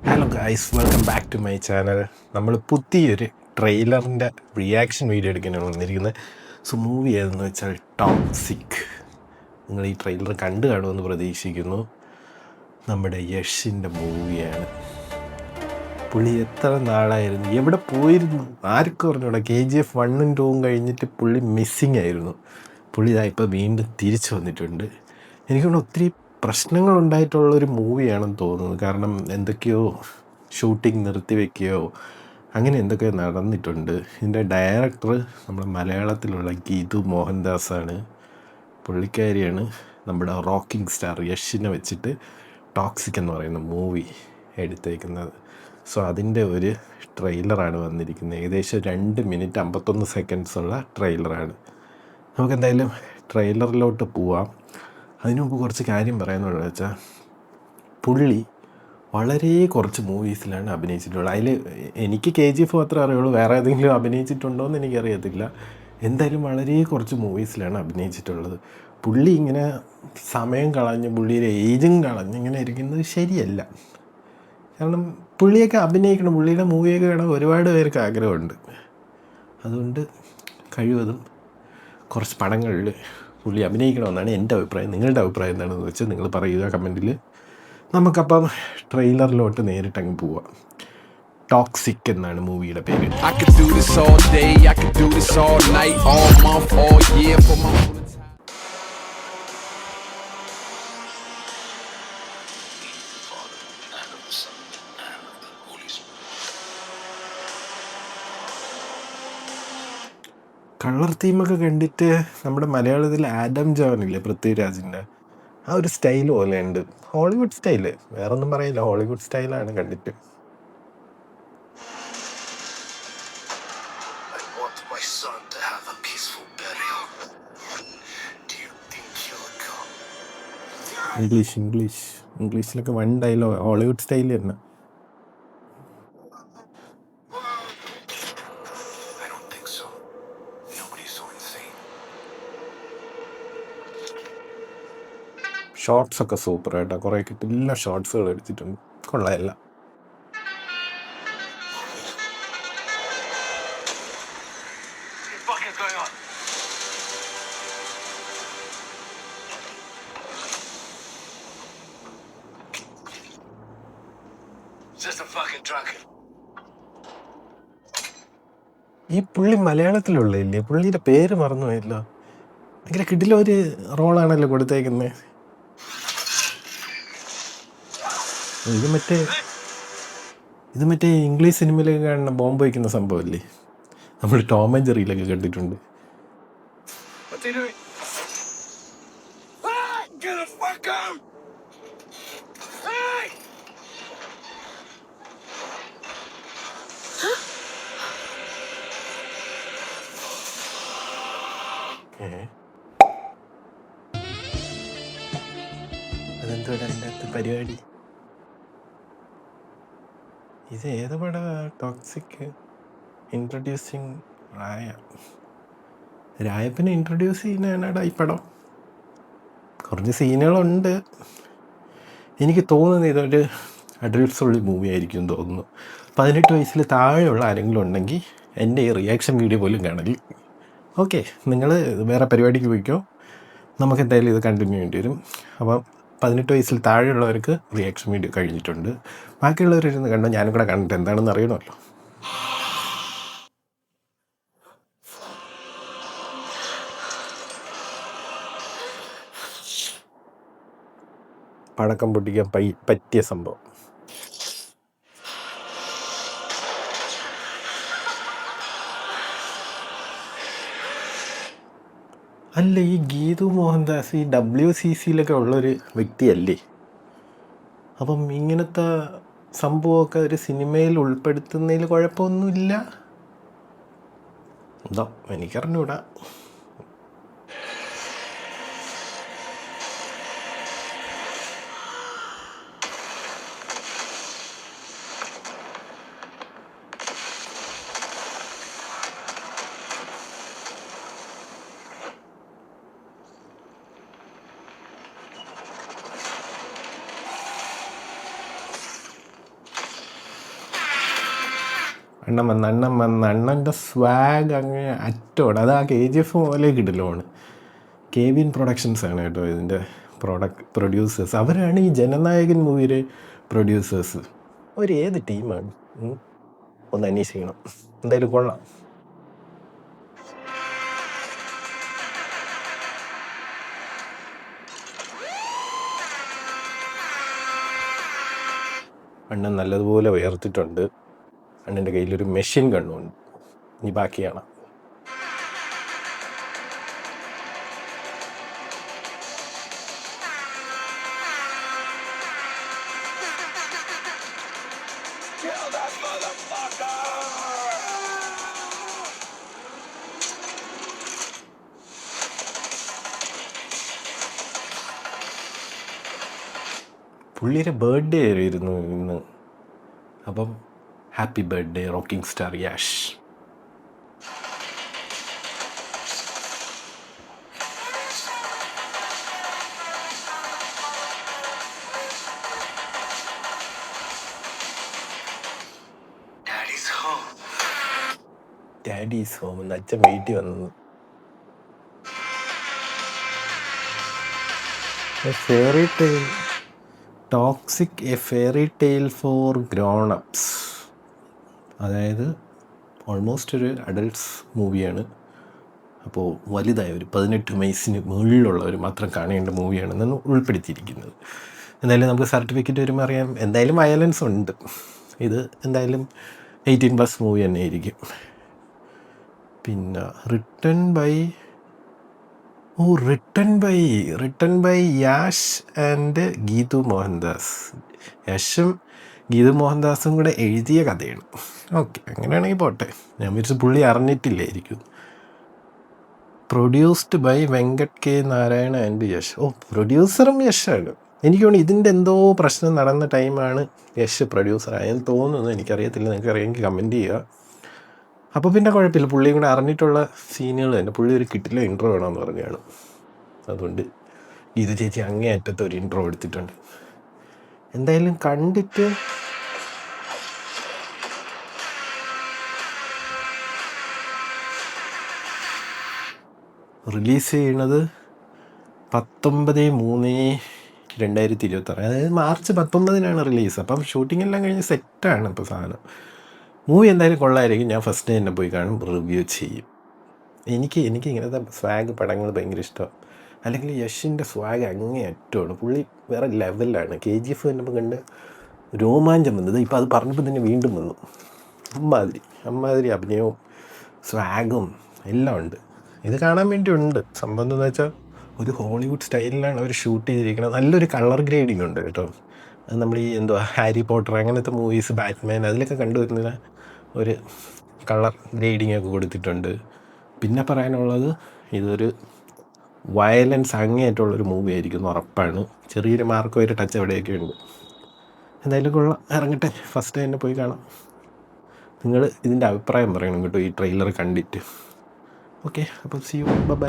Hello guys, welcome back to my channel. നമ്മൾ പുതിയൊരു ട്രെയിലറിൻ്റെ reaction video എടുക്കാനാണ് വന്നിരിക്കുന്നത്. സോ മൂവി ഏതെന്ന് വെച്ചാൽ ടോക്സിക്. നിങ്ങൾ ഈ ട്രെയിലർ കണ്ടു കാണുമെന്ന് പ്രതീക്ഷിക്കുന്നു. നമ്മുടെ യഷിൻ്റെ മൂവിയാണ്. പുള്ളി എത്ര നാളായിരുന്നു, എവിടെ പോയിരുന്നു, ആർക്കും പറഞ്ഞൂടാ. KGF 1ഉം 2ഉം കഴിഞ്ഞിട്ട് പുള്ളി മിസ്സിങ് ആയിരുന്നു. പുള്ളി ഇതാ ഇപ്പോൾ വീണ്ടും തിരിച്ചു വന്നിട്ടുണ്ട്. എനിക്കൊണ്ട് ഒത്തിരി പ്രശ്നങ്ങളുണ്ടായിട്ടുള്ളൊരു മൂവിയാണെന്ന് തോന്നുന്നു. കാരണം എന്തൊക്കെയോ ഷൂട്ടിംഗ് നിർത്തിവെക്കുകയോ അങ്ങനെ എന്തൊക്കെയോ നടന്നിട്ടുണ്ട്. ഇതിൻ്റെ ഡയറക്ടർ നമ്മുടെ മലയാളത്തിലുള്ള ഗീതു മോഹൻദാസാണ്. പുള്ളിക്കാരിയാണ് നമ്മുടെ റോക്കിംഗ് സ്റ്റാർ യഷിനെ വെച്ചിട്ട് ടോക്സിക് എന്ന് പറയുന്ന മൂവി എടുത്തേക്കുന്നത്. സോ അതിൻ്റെ ഒരു ട്രെയിലറാണ് വന്നിരിക്കുന്നത്. ഏകദേശം 2 മിനിറ്റ് 51 സെക്കൻഡ്സ് ഉള്ള ട്രെയിലറാണ്. നമുക്കെന്തായാലും ട്രെയിലറിലോട്ട് പോവാം. അതിനു മുമ്പ് കുറച്ച് കാര്യം പറയാമെന്നുള്ളത് വെച്ചാൽ, പുള്ളി വളരെ കുറച്ച് മൂവീസിലാണ് അഭിനയിച്ചിട്ടുള്ളത്. അതിൽ എനിക്ക് KGF മാത്രമേ അറിയുള്ളൂ, വേറെ ഏതെങ്കിലും അഭിനയിച്ചിട്ടുണ്ടോ എന്ന് എനിക്കറിയത്തില്ല. എന്തായാലും വളരെ കുറച്ച് മൂവീസിലാണ് അഭിനയിച്ചിട്ടുള്ളത്. പുള്ളി ഇങ്ങനെ സമയം കളഞ്ഞ് പുള്ളിയുടെ ഏജും കളഞ്ഞ് ഇങ്ങനെ ഇരിക്കുന്നത് ശരിയല്ല. കാരണം പുള്ളിയൊക്കെ അഭിനയിക്കണം, പുള്ളിയുടെ മൂവിയൊക്കെ കാണാൻ ഒരുപാട് പേർക്ക് ആഗ്രഹമുണ്ട്. അതുകൊണ്ട് കഴിവതും കുറച്ച് പടങ്ങളിൽ പുള്ളി അഭിനയിക്കണമെന്നാണ് എൻ്റെ അഭിപ്രായം. നിങ്ങളുടെ അഭിപ്രായം എന്താണെന്ന് വെച്ചാൽ നിങ്ങൾ പറയുക കമൻറ്റിൽ. നമുക്കപ്പം ട്രെയിലറിലോട്ട് നേരിട്ടങ്ങ് പോവാം. ടോക്സിക് എന്നാണ് മൂവിയുടെ പേര്. I could do this all day, I could do this all night, all month, all year for my colour തീമൊക്കെ കണ്ടിട്ട് നമ്മുടെ മലയാളത്തിൽ ആഡം ജോണില്ലേ, പൃഥ്വിരാജിൻ്റെ ആ ഒരു സ്റ്റൈൽ പോലെ ഉണ്ട്. ഹോളിവുഡ് സ്റ്റൈല്, വേറൊന്നും പറയില്ല, ഹോളിവുഡ് സ്റ്റൈലാണ് കണ്ടിട്ട്. ഇംഗ്ലീഷിലൊക്കെ വൺ ഡയലോഗ്, ഹോളിവുഡ് സ്റ്റൈൽ തന്നെ. ഷോർട്സൊക്കെ സൂപ്പർ ആയിട്ടാ, കുറേ കിട്ടില്ല ഷോർട്സുകൾ എടുത്തിട്ടുണ്ട്, കൊള്ളാമല്ല. ഈ പുള്ളി മലയാളത്തിലുള്ളയില്ലേ, പുള്ളിയുടെ പേര് മറന്നു പോയല്ലോ. ഭയങ്കര കിടിലം ഒരു റോളാണല്ലോ കൊടുത്തേക്കുന്നത്. ഇത് മറ്റേ ഇംഗ്ലീഷ് സിനിമയിലൊക്കെ കാണുന്ന ബോംബ് വയ്ക്കുന്ന സംഭവമല്ലേ, നമ്മൾ ടോം ആൻഡ് ജെറിയിലൊക്കെ കണ്ടിട്ടുണ്ട്. അതെന്തോടെ അതിൻ്റെ അകത്ത് പരിപാടി? ഇത് ഏത് പടമാ ടോക്സിക്? ഇൻട്രൊഡ്യൂസിങ് രായപ്പനെ ഇൻട്രൊഡ്യൂസ് ചെയ്യുന്നതാണാടാ ഈ പടം. കുറച്ച് സീനുകളുണ്ട്. എനിക്ക് തോന്നുന്നത് ഇതൊരു അഡൾട്ട്സുള്ള മൂവി ആയിരിക്കും തോന്നുന്നു. 18 വയസ്സിൽ താഴെയുള്ള ആരെങ്കിലും ഉണ്ടെങ്കിൽ എൻ്റെ ഈ റിയാക്ഷൻ വീഡിയോ പോലും കാണല്. ഓക്കെ, നിങ്ങൾ വേറെ പരിപാടിക്ക് പോയിക്കോ, നമുക്ക് എന്തായാലും ഇത് കണ്ടിന്യൂ ചെയ്യേണ്ടി വരും. അപ്പം 18 വയസ്സിൽ താഴെയുള്ളവർക്ക് റിയാക്ഷൻ വീഡിയോ കഴിഞ്ഞിട്ടുണ്ട്. ബാക്കിയുള്ളവരിരുന്ന് കണ്ടോ, ഞാനും കൂടെ കണ്ടിട്ട് എന്താണെന്ന് അറിയണമല്ലോ. പടക്കം പൊട്ടിക്കാൻ പറ്റിയ സംഭവം. അല്ല, ഈ ഗീതു മോഹൻദാസ് ഈ WCCയിലൊക്കെ ഉള്ളൊരു വ്യക്തിയല്ലേ? അപ്പം ഇങ്ങനത്തെ സംഭവമൊക്കെ ഒരു സിനിമയിൽ ഉൾപ്പെടുത്തുന്നതിൽ കുഴപ്പമൊന്നുമില്ല. എന്തോ എനിക്കറിഞ്ഞൂടാ. അണ്ണൻ്റെ സ്വാഗ് അങ്ങ് അറ്റോട് അത് ആ KGF പോലെ കിടലുമാണ്. കെവിൻ പ്രൊഡക്ഷൻസ് ആണ് കേട്ടോ ഇതിൻ്റെ പ്രൊഡ്യൂസേഴ്സ്. അവരാണ് ഈ ജനനായകൻ മൂവിയുടെ പ്രൊഡ്യൂസേഴ്സ്. അവർ ഏത് ടീമാണ് ഒന്ന് അന്വേഷിക്കണം. എന്തായാലും കൊള്ളാം. അണ്ണൻ നല്ലതുപോലെ ഉയർത്തിട്ടുണ്ട്. അണ്ണൻ്റെ കയ്യിലൊരു മെഷീൻ ഗണ്ണുണ്ട്. ഇനി ബാക്കിയാണ്. പുള്ളിയുടെ ബർത്ത്ഡേ ആയിരുന്നു ഇന്ന്. അപ്പം happy birthday rocking star Yash. Daddy's home എന്ന് അച്ഛൻ വീട്ടിൽ വന്നത്. Fairy tale toxic A fairy tale four grown ups. അതായത് ഓൾമോസ്റ്റ് ഒരു അഡൾട്ട്സ് മൂവിയാണ്. അപ്പോൾ വലുതായ ഒരു 18 വയസ്സിന് മുകളിലുള്ളവർ മാത്രം കാണേണ്ട മൂവിയാണെന്നാണ് ഉൾപ്പെടുത്തിയിരിക്കുന്നത്. എന്തായാലും നമുക്ക് സർട്ടിഫിക്കറ്റ് വരുമ്പോൾ അറിയാം എന്തായാലും വയലൻസ് ഉണ്ട്. ഇത് എന്തായാലും 18+ മൂവി തന്നെ ആയിരിക്കും. പിന്നെ written by Yash and Geetu Mohandas. യശും ഗീതു മോഹൻദാസും കൂടെ എഴുതിയ കഥയാണ്. ഓക്കെ, അങ്ങനെയാണെങ്കിൽ പോട്ടെ. ഞാൻ വിചാരിച്ചു പുള്ളി അറിഞ്ഞിട്ടില്ലായിരിക്കും. Produced by Venkat K Narayana and Yash. പ്രൊഡ്യൂസറും യശാണ്. എനിക്ക് തോന്നുന്നു ഇതിൻ്റെ എന്തോ പ്രശ്നം നടന്ന ടൈമാണ് യശ് പ്രൊഡ്യൂസറായെന്ന് തോന്നുന്നു. എനിക്കറിയത്തില്ല, നിങ്ങൾക്ക് അറിയാമെങ്കിൽ കമൻറ്റ് ചെയ്യുക. അപ്പോൾ പിന്നെ കുഴപ്പമില്ല, പുള്ളിയും കൂടെ അറിഞ്ഞിട്ടുള്ള സീനുകൾ തന്നെ. പുള്ളി ഒരു കിട്ടില്ല ഇൻട്രോ വേണമെന്ന് പറഞ്ഞാണ്. അതുകൊണ്ട് ഇത് ചേച്ചി അങ്ങേയറ്റത്തെ ഒരു ഇൻട്രോ എടുത്തിട്ടുണ്ട്. എന്തായാലും കണ്ടിട്ട് റിലീസ് ചെയ്യണത് 19/3/2026. അതായത് മാർച്ച് 19-നാണ് റിലീസ്. അപ്പം ഷൂട്ടിംഗ് എല്ലാം കഴിഞ്ഞ് സെറ്റാണ് ഇപ്പോൾ സാധനം. മൂവി എന്തായാലും കൊള്ളായിരിക്കും. ഞാൻ ഫസ്റ്റ് ഡേ തന്നെ പോയി കാണും, റിവ്യൂ ചെയ്യും. എനിക്ക് ഇങ്ങനത്തെ സ്വാഗ് പടങ്ങൾ ഭയങ്കര ഇഷ്ടമാണ്. അല്ലെങ്കിൽ യഷിൻ്റെ സ്വാഗ് അങ്ങേയറ്റമാണ്. പുള്ളി വേറെ ലെവലിലാണ്. KGF കണ്ടപ്പോൾ കണ്ട് രോമാഞ്ചം വന്നത്. ഇപ്പോൾ അത് പറഞ്ഞപ്പോൾ തന്നെ വീണ്ടും വന്നു. അമ്മാതിരി അഭിനയവും സ്വാഗും എല്ലാം ഉണ്ട്. ഇത് കാണാൻ വേണ്ടി ഉണ്ട്. സംഭവം എന്താണെന്ന് വെച്ചാൽ ഒരു ഹോളിവുഡ് സ്റ്റൈലിലാണ് അവർ ഷൂട്ട് ചെയ്തിരിക്കുന്നത്. നല്ലൊരു കളർ ഗ്രേഡിങ് ഉണ്ട് കേട്ടോ. അത് നമ്മൾ ഈ ഹാരി പോട്ടർ അങ്ങനത്തെ മൂവീസ്, ബാറ്റ്മാൻ അതിലൊക്കെ കണ്ടുവരുന്ന ഒരു കളർ ഗ്രേഡിങ് ഒക്കെ കൊടുത്തിട്ടുണ്ട്. പിന്നെ പറയാനുള്ളത് ഇതൊരു വയലൻസ് അങ്ങേയറ്റുള്ളൊരു മൂവി ആയിരിക്കും ഉറപ്പാണ്. ചെറിയൊരു മാർക്കോ ഒരു ടച്ച് എവിടെയൊക്കെ ഉണ്ട്. എന്തായാലും കൊള്ളാം, ഇറങ്ങട്ടെ. ഫസ്റ്റ് തന്നെ പോയി കാണാം. നിങ്ങൾ ഇതിൻ്റെ അഭിപ്രായം പറയണം കേട്ടോ ഈ ട്രെയിലർ കണ്ടിട്ട്. ഓക്കെ, അപ്പം see you, bye bye.